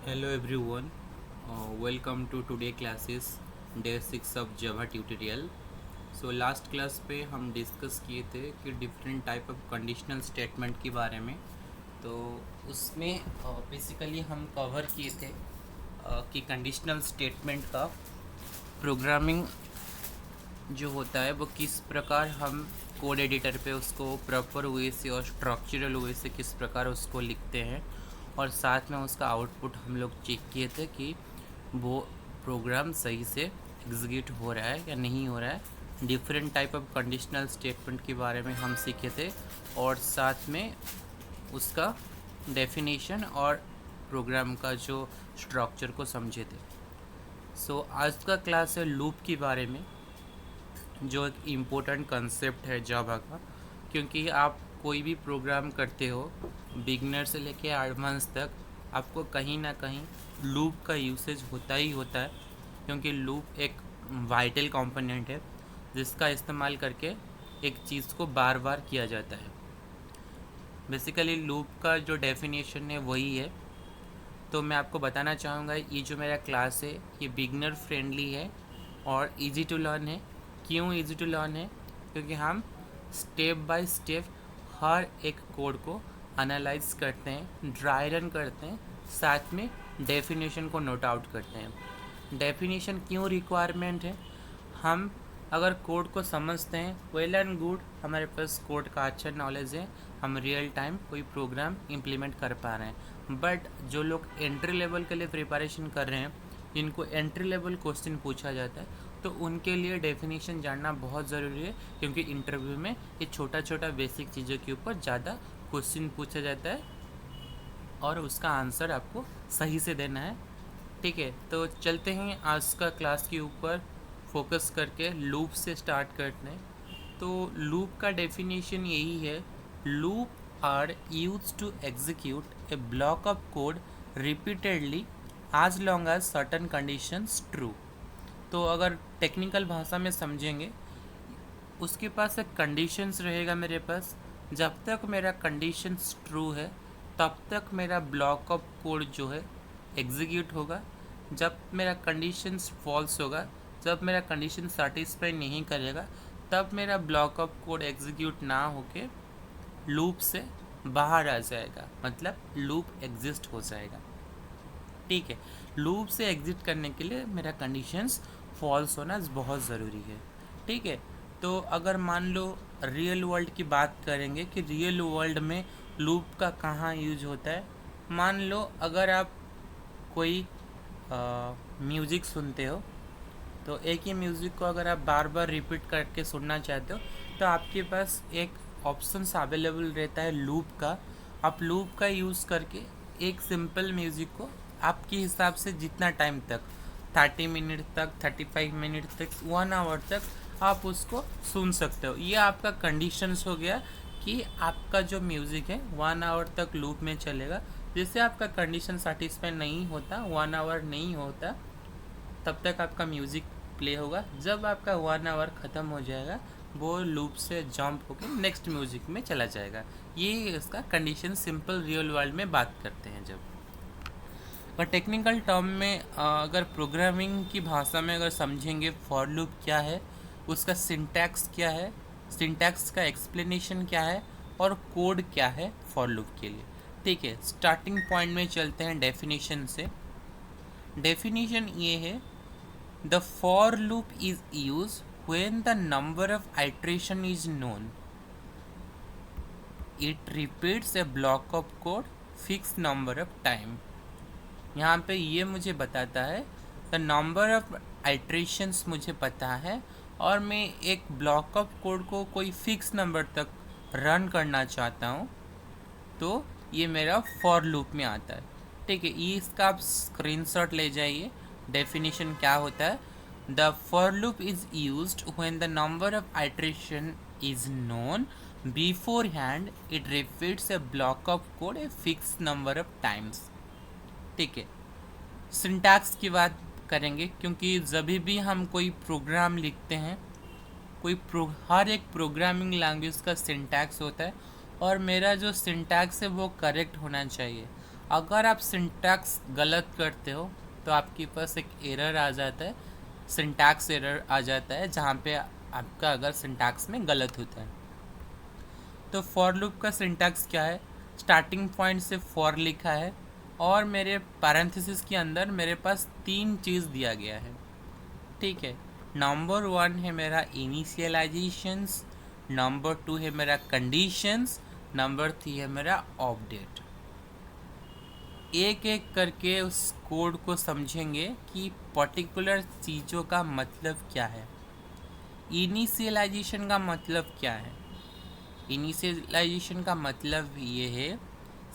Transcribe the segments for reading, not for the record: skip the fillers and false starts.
Hello everyone, welcome to today classes day 6 of Java tutorial. So last class पे हम discuss किए थे कि different type of conditional statement के बारे में। तो उसमें बेसिकली हम कवर किए थे कि कंडीशनल स्टेटमेंट का प्रोग्रामिंग जो होता है वो किस प्रकार हम कोड एडिटर पे उसको प्रॉपर वे से और स्ट्रक्चरल वे से किस प्रकार उसको लिखते हैं, और साथ में उसका आउटपुट हम लोग चेक किए थे कि वो प्रोग्राम सही से एग्जीक्यूट हो रहा है या नहीं हो रहा है। Different type of conditional statement के बारे में हम सीखे थे और साथ में उसका डेफिनेशन और प्रोग्राम का जो स्ट्रक्चर को समझे थे। आज का क्लास है लूप के बारे में, जो एक इम्पोर्टेंट कंसेप्ट है जावा का, क्योंकि आप कोई भी प्रोग्राम करते हो बिगनर से लेके एडवांस तक आपको कहीं ना कहीं लूप का यूसेज होता ही होता है, क्योंकि लूप एक वाइटल कंपोनेंट है जिसका इस्तेमाल करके एक चीज़ को बार बार किया जाता है। बेसिकली लूप का जो डेफिनेशन है वही है। तो मैं आपको बताना चाहूँगा ये जो मेरा क्लास है ये बिगनर फ्रेंडली है और इजी टू लर्न है। क्यों इजी टू लर्न है? क्योंकि हम स्टेप बाय स्टेप हर एक कोड को एनालाइज करते हैं, ड्राई रन करते हैं, साथ में डेफिनेशन को नोट आउट करते हैं। डेफिनेशन क्यों रिक्वायरमेंट है? हम अगर कोड को समझते हैं वेल एंड गुड, हमारे पास कोड का अच्छा नॉलेज है, हम रियल टाइम कोई प्रोग्राम इम्प्लीमेंट कर पा रहे हैं। बट जो लोग एंट्री लेवल के लिए प्रिपरेशन कर रहे हैं, जिनको एंट्री लेवल क्वेश्चन पूछा जाता है, तो उनके लिए डेफिनेशन जानना बहुत ज़रूरी है, क्योंकि इंटरव्यू में ये छोटा छोटा बेसिक चीज़ों के ऊपर ज़्यादा क्वेश्चन पूछा जाता है और उसका आंसर आपको सही से देना है। ठीक है, तो चलते हैं आज का क्लास के ऊपर फोकस करके लूप से स्टार्ट करते हैं। तो लूप का डेफिनेशन यही है, loop are use to execute a block of code repeatedly as long as certain conditions true. तो अगर टेक्निकल भाषा में समझेंगे, उसके पास एक कंडीशंस रहेगा मेरे पास, जब तक मेरा कंडीशंस ट्रू है तब तक मेरा ब्लॉक ऑफ कोड जो है एग्जीक्यूट होगा। जब मेरा कंडीशंस फॉल्स होगा, जब मेरा कंडीशन सेटिस्फाई नहीं करेगा, तब मेरा ब्लॉक ऑफ कोड एग्जीक्यूट ना होके लूप से बाहर आ जाएगा, मतलब लूप एग्जिस्ट हो जाएगा। ठीक है, लूप से एग्जिट करने के लिए मेरा कंडीशंस फॉल्स होना बहुत ज़रूरी है। ठीक है, तो अगर मान लो रियल वर्ल्ड की बात करेंगे कि रियल वर्ल्ड में लूप का कहाँ यूज होता है। मान लो अगर आप कोई म्यूज़िक सुनते हो, तो एक ही म्यूज़िक को अगर आप बार बार रिपीट करके सुनना चाहते हो, तो आपके पास एक ऑप्शंस अवेलेबल रहता है लूप का। आप लूप का यूज़ करके एक सिंपल म्यूज़िक को आपके हिसाब से जितना टाइम तक, 30 मिनट तक, 35 मिनट तक, 1 आवर तक आप उसको सुन सकते हो। ये आपका कंडीशंस हो गया कि आपका जो म्यूज़िक है 1 आवर तक लूप में चलेगा। जैसे आपका कंडीशन सेटिस्फाई नहीं होता, 1 आवर नहीं होता, तब तक आपका म्यूज़िक प्ले होगा। जब आपका 1 आवर ख़त्म हो जाएगा, वो लूप से जंप होकर नेक्स्ट म्यूज़िक में चला जाएगा। ये इसका कंडीशन सिंपल रियल वर्ल्ड में बात करते हैं। जब और टेक्निकल टर्म में अगर प्रोग्रामिंग की भाषा में अगर समझेंगे फॉर लूप क्या है, उसका सिंटैक्स क्या है, सिंटैक्स का एक्सप्लेनेशन क्या है, और कोड क्या है फॉर लूप के लिए। ठीक है, स्टार्टिंग पॉइंट में चलते हैं डेफिनेशन से। डेफिनेशन ये है, the for loop is use when the number of iteration is known, it repeats A block of code fix number of time. यहाँ पे ये मुझे बताता है द नंबर ऑफ आइट्रेशंस मुझे पता है, और मैं एक ब्लॉक ऑफ कोड को कोई फिक्स नंबर तक रन करना चाहता हूँ, तो ये मेरा फॉर लूप में आता है। ठीक है, ये इसका आप स्क्रीनशॉट ले जाइए। डेफिनेशन क्या होता है, the for loop is used when the number of iteration is known before hand, it repeats A block of code a fix number of times. ठीक है, सिंटैक्स की बात करेंगे, क्योंकि जब भी हम कोई प्रोग्राम लिखते हैं, हर एक प्रोग्रामिंग लैंग्वेज का सिंटैक्स होता है, और मेरा जो सिंटैक्स है वो करेक्ट होना चाहिए। अगर आप सिंटैक्स गलत करते हो तो आपके पास एक एरर आ जाता है, सिंटैक्स एरर आ जाता है, जहाँ पे आपका अगर सिंटैक्स में गलत होता है। तो फॉर लूप का सिंटैक्स क्या है, स्टार्टिंग पॉइंट से फॉर लिखा है और मेरे पैरेंथेसिस के अंदर मेरे पास 3 चीज़ दिया गया है, ठीक है। नंबर 1 है मेरा इनिशियलाइजेशंस, नंबर 2 है मेरा कंडीशंस, नंबर 3 है मेरा अपडेट। एक एक करके उस कोड को समझेंगे कि पर्टिकुलर चीज़ों का मतलब क्या है। इनिशियलाइजेशन का मतलब क्या है? इनिशियलाइजेशन का मतलब ये है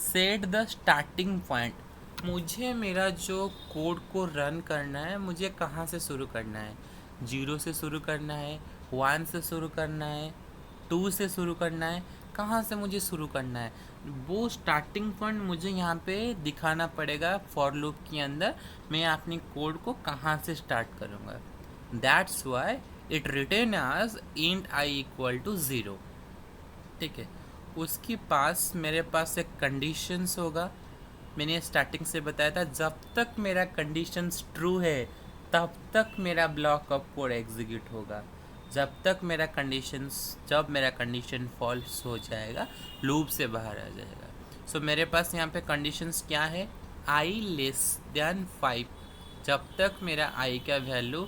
सेट द स्टार्टिंग पॉइंट। मुझे मेरा जो कोड को रन करना है, मुझे कहाँ से शुरू करना है? 0 से शुरू करना है, 1 से शुरू करना है, 2 से शुरू करना है, कहाँ से मुझे शुरू करना है? वो स्टार्टिंग पॉइंट मुझे यहाँ पे दिखाना पड़ेगा। फॉर लूप के अंदर मैं अपनी कोड को कहाँ से स्टार्ट करूँगा। That's why it return as int I equal to 0, ठीक है। उसके पास मेरे पास एक कंडीशंस होगा। मैंने स्टार्टिंग से बताया था, जब तक मेरा कंडीशंस ट्रू है तब तक मेरा ब्लॉक ऑफ कोड एग्जीक्यूट होगा। जब मेरा कंडीशन फॉल्स हो जाएगा, लूप से बाहर आ जाएगा। सो मेरे पास यहाँ पे कंडीशंस क्या है, आई लेस देन 5। जब तक मेरा आई का वैल्यू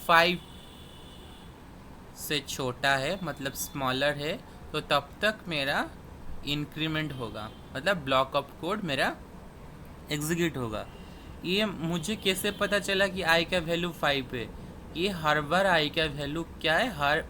5 से छोटा है, मतलब स्मॉलर है, तो तब तक मेरा इंक्रीमेंट होगा, मतलब ब्लॉक ऑफ कोड मेरा एग्जीक्यूट होगा। ये मुझे कैसे पता चला कि आई का वैल्यू 5 है? ये हर बार आई का वैल्यू क्या है, हर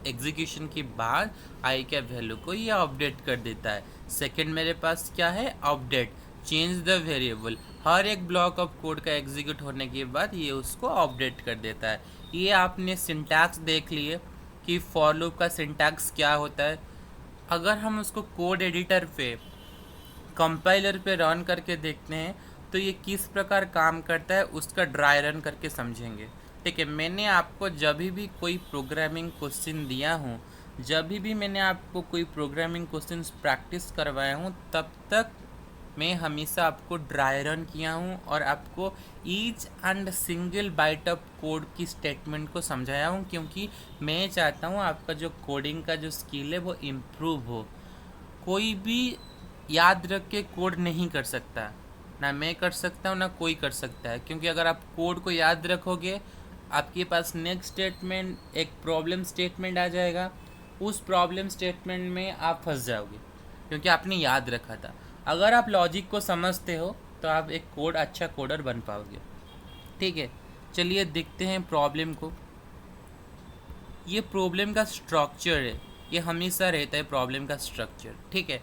एग्जीक्यूशन के बाद आई का वैल्यू को ये अपडेट कर देता है। सेकंड मेरे पास क्या है, अपडेट, चेंज द वेरिएबल। हर एक ब्लॉक ऑफ कोड का एग्जीक्यूट होने के बाद ये उसको अपडेट कर देता है। ये आपने सिंटैक्स देख लिए कि फॉर लूप का सिंटैक्स क्या होता है। अगर हम उसको कोड एडिटर पे, कंपाइलर पे रन करके देखते हैं तो ये किस प्रकार काम करता है, उसका ड्राई रन करके समझेंगे, ठीक है। मैंने आपको जब भी कोई प्रोग्रामिंग क्वेश्चन दिया हूँ, जब भी मैंने आपको कोई प्रोग्रामिंग क्वेश्चन प्रैक्टिस करवाया हूँ, तब तक मैं हमेशा आपको ड्राई रन किया हूँ और आपको each and single byte of code की स्टेटमेंट को समझाया हूँ, क्योंकि मैं चाहता हूँ आपका जो कोडिंग का जो स्किल है वो इम्प्रूव हो। कोई भी याद रख के कोड नहीं कर सकता, ना मैं कर सकता हूँ ना कोई कर सकता है, क्योंकि अगर आप कोड को याद रखोगे, आपके पास नेक्स्ट स्टेटमेंट एक प्रॉब्लम स्टेटमेंट आ जाएगा, उस प्रॉब्लम स्टेटमेंट में आप फंस जाओगे क्योंकि आपने याद रखा था। अगर आप लॉजिक को समझते हो तो आप एक अच्छा कोडर बन पाओगे, ठीक है। चलिए देखते हैं प्रॉब्लम को। ये प्रॉब्लम का स्ट्रक्चर है, ये हमेशा रहता है प्रॉब्लम का स्ट्रक्चर, ठीक है।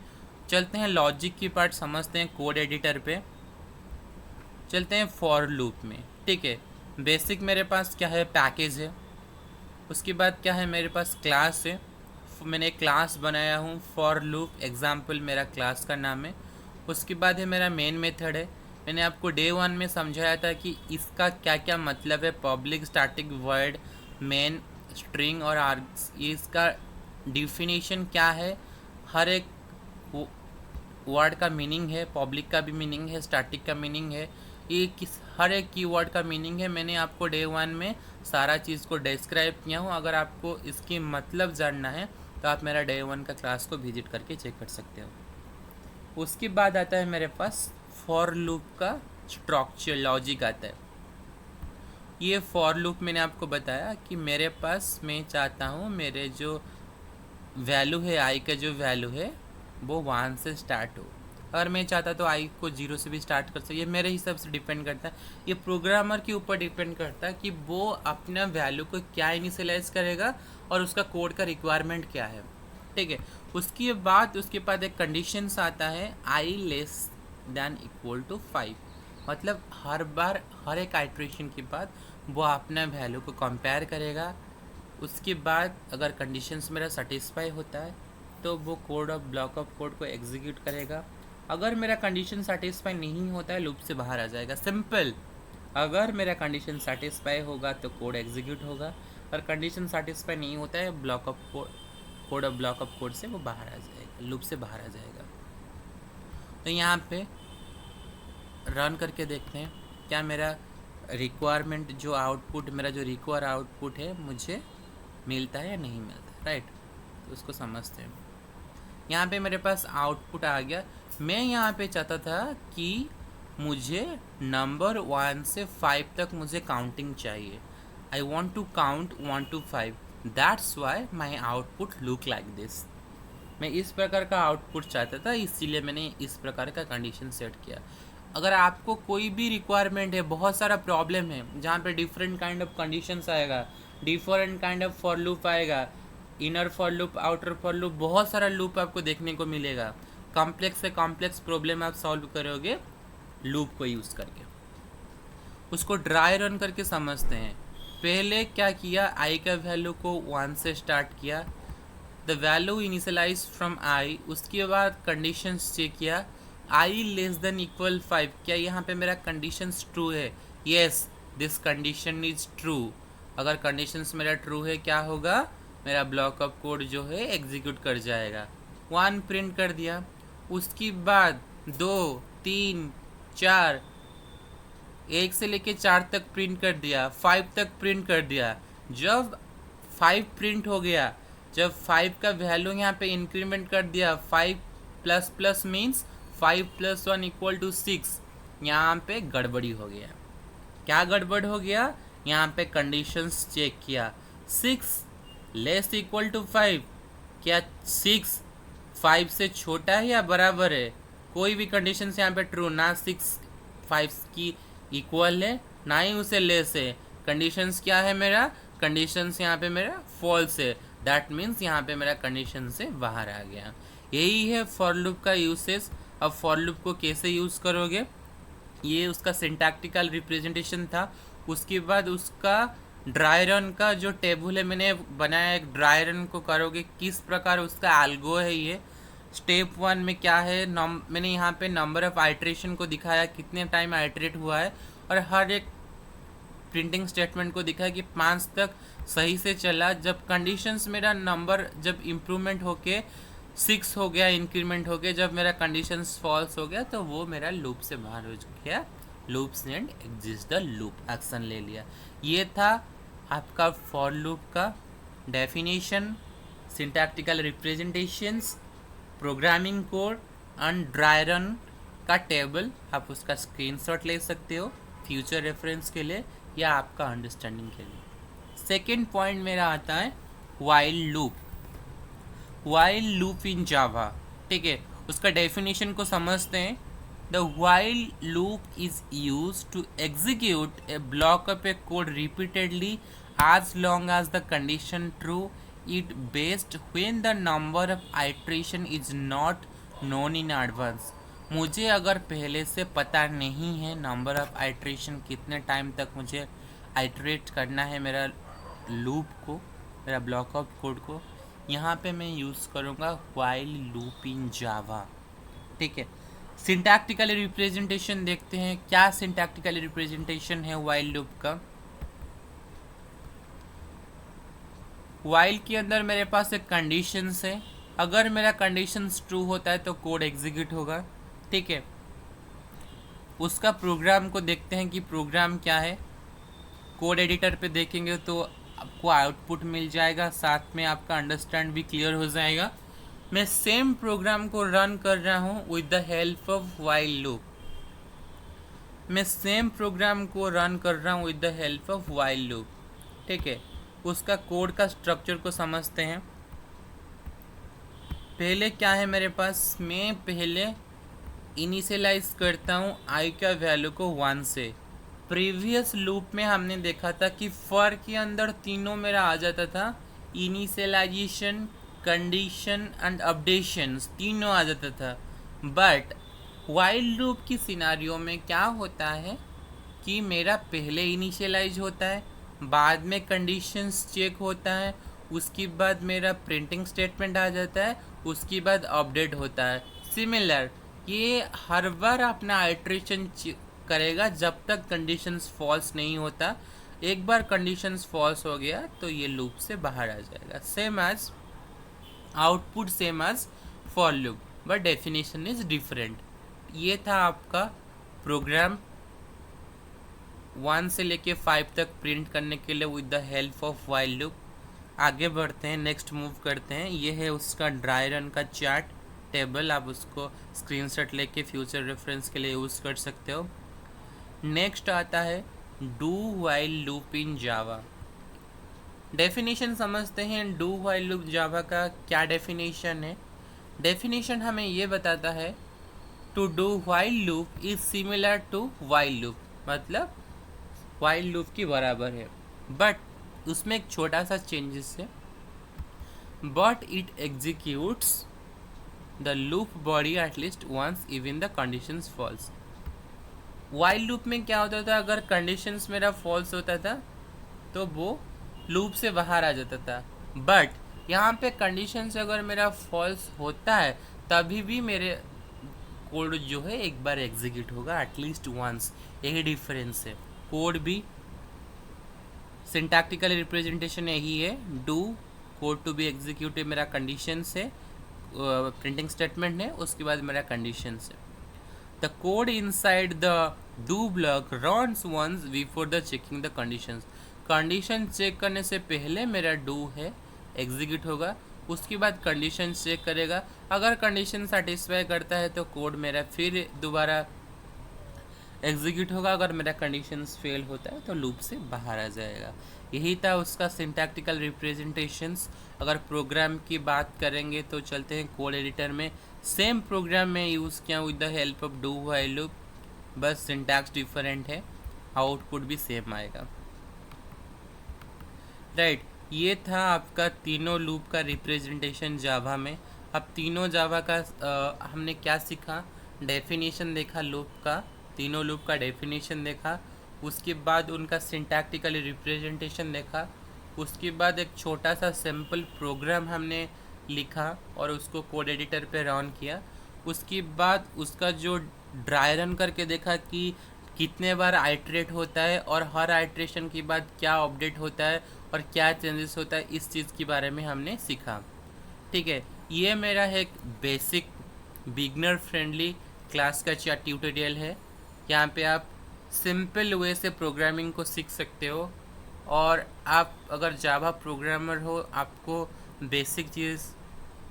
चलते हैं लॉजिक की पार्ट समझते हैं, कोड एडिटर पे चलते हैं फॉर लूप में, ठीक है। बेसिक मेरे पास क्या है, पैकेज है। उसके बाद क्या है, मेरे पास क्लास है। मैंने एक क्लास बनाया हूँ फॉर लूप एग्जाम्पल, मेरा क्लास का नाम है। उसके बाद है मेरा मेन मेथड है। मैंने आपको डे 1 में समझाया था कि इसका क्या क्या मतलब है, public static word, main, string और इसका डिफिनीशन क्या है, हर एक वर्ड का मीनिंग है, पब्लिक का भी मीनिंग है, स्टैटिक का मीनिंग है, ये हर एक कीवर्ड का मीनिंग है। मैंने आपको डे 1 में सारा चीज़ को डिस्क्राइब किया हूँ। अगर आपको इसकी मतलब जानना है तो आप मेरा डे 1 का क्लास को विजिट करके चेक कर सकते हो। उसके बाद आता है मेरे पास फॉर लूप का स्ट्रक्चर, लॉजिक आता है। ये फॉर लूप मैंने आपको बताया कि मेरे पास, मैं चाहता हूँ मेरे जो वैल्यू है, आई का जो वैल्यू है वो 1 से स्टार्ट हो, और मैं चाहता तो आई को 0 से भी स्टार्ट कर सकते। ये मेरे हिसाब से डिपेंड करता है, ये प्रोग्रामर के ऊपर डिपेंड करता है कि वो अपना वैल्यू को क्या इनिशियलाइज करेगा और उसका कोड का रिक्वायरमेंट क्या है, ठीक है। उसके बाद एक कंडीशंस आता है, आई लेस दैन इक्वल टू 5, मतलब हर बार हर एक आइट्रेशन के बाद वो अपना वैल्यू को कंपेयर करेगा। उसके बाद अगर कंडीशंस मेरा सेटिस्फाई होता है तो वो ब्लॉक ऑफ कोड को एग्जीक्यूट करेगा। अगर मेरा कंडीशन सेटिस्फाई नहीं होता है, लूप से बाहर आ जाएगा, सिंपल। अगर मेरा कंडीशन सेटिस्फाई होगा तो कोड एग्जीक्यूट होगा, और कंडीशन सेटिस्फाई नहीं होता है, ब्लॉक ऑफ कोड से वो बाहर आ जाएगा, लूप से बाहर आ जाएगा। तो यहाँ पे रन करके देखते हैं क्या मेरा रिक्वायरमेंट जो आउटपुट, मेरा जो रिक्वायर आउटपुट है मुझे मिलता है या नहीं मिलता, राइट। तो उसको समझते हैं। यहाँ पे मेरे पास आउटपुट आ गया। मैं यहाँ पे चाहता था कि मुझे नंबर 1 से 5 तक मुझे काउंटिंग चाहिए। I want to count 1 to 5, that's why my output look like this. मैं इस प्रकार का आउटपुट चाहता था, इसीलिए मैंने इस प्रकार का कंडीशन सेट किया। अगर आपको कोई भी रिक्वायरमेंट है, बहुत सारा प्रॉब्लम है जहाँ पे डिफरेंट काइंड ऑफ कंडीशंस आएगा, different kind of for loop आएगा, inner for loop, outer for loop, बहुत सारा लूप आपको देखने को मिलेगा। कॉम्प्लेक्स से कॉम्प्लेक्स प्रॉब्लम आप सॉल्व करोगे लूप को यूज़ करके। उसको ड्राई रन करके समझते हैं। पहले क्या किया, आई का वैल्यू को 1 से स्टार्ट किया, the value initialise from I. उसके बाद कंडीशंस चेक किया, आई लेस देन इक्वल 5, क्या यहाँ पे मेरा कंडीशंस ट्रू है? Yes, this condition is true. अगर कंडीशंस मेरा ट्रू है, क्या होगा, मेरा ब्लॉक ऑफ कोड जो है एग्जीक्यूट कर जाएगा। 1 प्रिंट कर दिया। उसके बाद 2, 3, 4, 1 से लेके 4 तक प्रिंट कर दिया, 5 तक प्रिंट कर दिया। जब 5 प्रिंट हो गया, जब 5 का वैल्यू यहाँ पे इंक्रीमेंट कर दिया, 5 प्लस प्लस मीन्स 5 + 1 = 6, यहाँ पे गड़बड़ी हो गया। क्या गड़बड़ हो गया, यहाँ पे कंडीशंस चेक किया, 6 लेस इक्वल टू 5, क्या 6 5 से छोटा है या बराबर है? कोई भी कंडीशंस यहाँ पे ट्रू, ना 6 5 की इक्वल है ना ही उसे लेस है। कंडीशंस क्या है मेरा, कंडीशंस यहाँ पे मेरा फॉल्स है, दैट मीन्स यहाँ पे मेरा कंडीशन से बाहर आ गया। यही है फॉर लूप का यूसेज। अब फॉर लूप को कैसे यूज़ करोगे, ये उसका सिंटैक्टिकल रिप्रेजेंटेशन था। उसके बाद उसका ड्राई रन का जो टेबल है मैंने बनाया, एक ड्राई रन को करोगे किस प्रकार, उसका एल्गो है ये। स्टेप 1 में क्या है, मैंने यहाँ पे नंबर ऑफ आइट्रेशन को दिखाया, कितने टाइम आइट्रेट हुआ है, और हर एक प्रिंटिंग स्टेटमेंट को दिखाया कि 5 तक सही से चला। जब कंडीशंस मेरा नंबर जब इम्प्रूवमेंट होके 6 हो गया, इंक्रीमेंट हो गया, जब मेरा कंडीशंस फॉल्स हो गया, तो वो मेरा लूप से बाहर हो गया। Loops and exist the loop, action ले लिया। ये था आपका फॉर लूप का definition, syntactical representations, programming code and dry run का टेबल। आप उसका स्क्रीनशॉट ले सकते हो फ्यूचर रेफरेंस के लिए या आपका अंडरस्टैंडिंग के लिए। सेकेंड पॉइंट मेरा आता है while loop. While loop in Java, ठीक है, उसका डेफिनेशन को समझते हैं। The while loop is use to execute a block of a code repeatedly as long as the condition true. It based when the number of iteration is not known in advance. मुझे अगर पहले से पता नहीं है number of iteration कितने time तक मुझे आइट्रेट करना है मेरा लूप को, मेरा ब्लॉक ऑफ कोड को, यहाँ पे मैं यूज़ करूँगा व्हाइल लूप इन जावा, ठीक है। सिंटैक्टिकल रिप्रेजेंटेशन देखते हैं, क्या सिंटैक्टिकल रिप्रेजेंटेशन है व्हाइल लूप का। व्हाइल के अंदर मेरे पास एक कंडीशंस है, अगर मेरा कंडीशंस ट्रू होता है तो कोड एग्जीक्यूट होगा, ठीक है। उसका प्रोग्राम को देखते हैं कि प्रोग्राम क्या है। कोड एडिटर पे देखेंगे तो आपको आउटपुट मिल जाएगा, साथ में आपका अंडरस्टैंड भी क्लियर हो जाएगा। मैं सेम प्रोग्राम को रन कर रहा हूँ with the help of while loop. मैं सेम प्रोग्राम को रन कर रहा हूँ with the help of while loop, ठीक है। उसका कोड का स्ट्रक्चर को समझते हैं। पहले क्या है मेरे पास, मैं पहले इनिशियलाइज करता हूँ आई का वैल्यू को 1 से। प्रीवियस लूप में हमने देखा था कि फॉर के अंदर तीनों मेरा आ जाता था, इनिशियलाइजेशन, कंडीशन एंड अपडेशंस, तीनों आ जाता था। बट व्हाइल लूप की सिनारियो में क्या होता है कि मेरा पहले इनिशियलाइज होता है, बाद में कंडीशंस चेक होता है, उसके बाद मेरा प्रिंटिंग स्टेटमेंट आ जाता है, उसके बाद अपडेट होता है। सिमिलर ये हर बार अपना आइट्रेशन करेगा जब तक कंडीशंस फॉल्स नहीं होता। एक बार कंडीशंस फॉल्स हो गया तो ये लूप से बाहर आ जाएगा। Same as output, same as for loop, but definition is different. ये था आपका प्रोग्राम 1 से लेके 5 तक प्रिंट करने के लिए with the help of while loop. आगे बढ़ते हैं, नेक्स्ट मूव करते हैं। ये है उसका ड्राई रन का चार्ट टेबल, आप उसको स्क्रीनशॉट लेके फ्यूचर रेफरेंस के लिए यूज़ कर सकते हो। नेक्स्ट आता है do while loop in Java. Definition समझते हैं। डू व्हाइल लूप जावा का क्या डेफिनेशन है? डेफिनेशन हमें ये बताता है to do while loop is similar to while loop, मतलब व्हाइल लूप की बराबर है, बट उसमें एक छोटा सा चेंजेस है। But it executes the loop body at least once even the conditions false. While loop में क्या होता था, अगर कंडीशंस मेरा फॉल्स होता था तो वो लूप से बाहर आ जाता था, बट यहाँ पे कंडीशंस अगर मेरा फॉल्स होता है तभी भी मेरे कोड जो है एक बार एग्जीक्यूट होगा एटलीस्ट वंस। यही डिफरेंस है। कोड भी सिंटैक्टिकल रिप्रेजेंटेशन यही है, do code to be executive मेरा कंडीशन से प्रिंटिंग स्टेटमेंट है, उसके बाद मेरा कंडीशन है। The code inside the do block runs once before the checking the conditions. Condition check करने से पहले मेरा डू है एग्जीक्यूट होगा, उसके बाद कंडीशन चेक करेगा। अगर कंडीशन सेटिस्फाई करता है तो कोड मेरा फिर दोबारा एग्जीक्यूट होगा, अगर मेरा कंडीशंस फेल होता है तो लूप से बाहर आ जाएगा। यही था उसका सिंटैक्टिकल रिप्रेजेंटेशंस। अगर प्रोग्राम की बात करेंगे तो चलते हैं कोड एडिटर में। सेम प्रोग्राम में यूज़ किया with the help of do while loop, बस सिंटैक्स डिफरेंट है, आउटपुट भी सेम आएगा। राइट, ये था आपका तीनों लूप का रिप्रेजेंटेशन जावा में। अब तीनों जावा का हमने क्या सीखा? डेफिनेशन देखा लूप का, तीनों लूप का डेफिनेशन देखा, उसके बाद उनका सिंटैक्टिकल रिप्रेजेंटेशन देखा, उसके बाद एक छोटा सा सिंपल प्रोग्राम हमने लिखा और उसको कोड एडिटर पे रन किया। उसके बाद उसका जो ड्राई रन करके देखा कि कितने बार आइट्रेट होता है और हर आइट्रेशन के बाद क्या अपडेट होता है और क्या चेंजेस होता है, इस चीज़ के बारे में हमने सीखा। ठीक है, ये मेरा एक बेसिक बिगनर फ्रेंडली क्लास का ट्यूटोरियल है। यहाँ पे आप सिंपल वे से प्रोग्रामिंग को सीख सकते हो, और आप अगर जावा प्रोग्रामर हो आपको बेसिक चीज़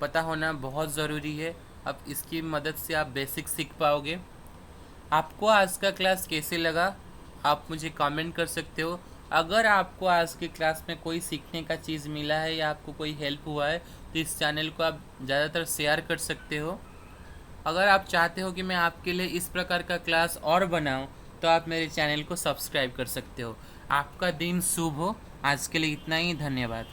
पता होना बहुत ज़रूरी है। अब इसकी मदद से आप बेसिक सीख पाओगे। आपको आज का क्लास कैसे लगा आप मुझे कमेंट कर सकते हो। अगर आपको आज की क्लास में कोई सीखने का चीज़ मिला है या आपको कोई हेल्प हुआ है तो इस चैनल को आप ज़्यादातर शेयर कर सकते हो। अगर आप चाहते हो कि मैं आपके लिए इस प्रकार का क्लास और बनाऊं तो आप मेरे चैनल को सब्सक्राइब कर सकते हो। आपका दिन शुभ हो। आज के लिए इतना ही, धन्यवाद।